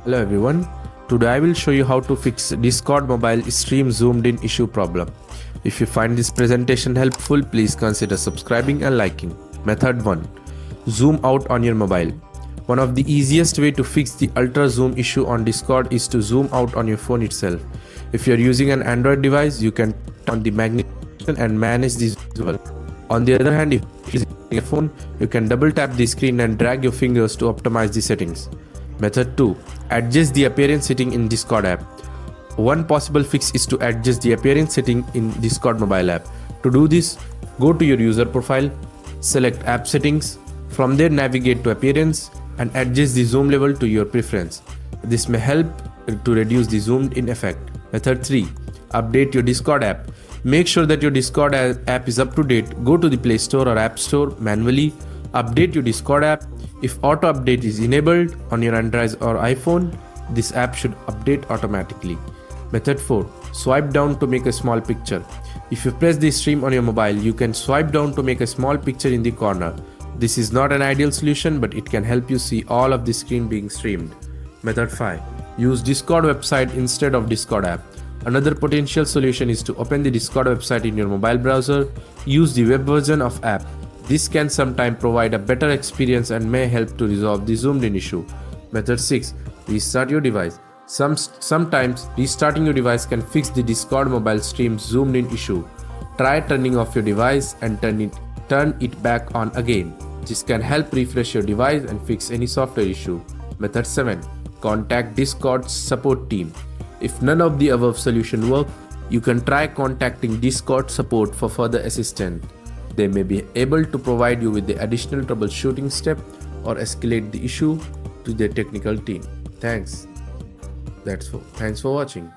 Hello everyone, today I will show you how to fix Discord mobile stream zoomed in issue problem. If you find this presentation helpful, please consider subscribing and liking. Method 1. Zoom out on your mobile. One of the easiest way to fix the ultra zoom issue on Discord is to zoom out on your phone itself. If you are using an Android device, you can turn on the magnification and manage this visual. On the other hand, if you are using a phone, you can double tap the screen and drag your fingers to optimize the settings. Method 2. Adjust the appearance setting in Discord app. One possible fix is to adjust the appearance setting in Discord mobile app. To do this, go to your user profile, select app settings, from there navigate to appearance and adjust the zoom level to your preference. This may help to reduce the zoomed in effect. Method 3. Update your Discord app. Make sure that your Discord app is up to date. Go to the Play Store or App Store manually. Update your Discord app. If auto update is enabled on your Android or iPhone, this app should update automatically. Method 4. Swipe down to make a small picture. If you press the stream on your mobile, you can swipe down to make a small picture in the corner. This is not an ideal solution, but it can help you see all of the screen being streamed. Method 5. Use Discord website instead of Discord app. Another potential solution is to open the Discord website in your mobile browser. Use the web version of app. This can sometimes provide a better experience and may help to resolve the zoomed in issue. Method 6. Restart your device. Sometimes restarting your device can fix the Discord mobile stream zoomed in issue. Try turning off your device and turn it back on again. This can help refresh your device and fix any software issue. Method 7. Contact Discord's support team. If none of the above solution work, you can try contacting Discord support for further assistance. They may be able to provide you with the additional troubleshooting step or escalate the issue to their technical team. Thanks for watching.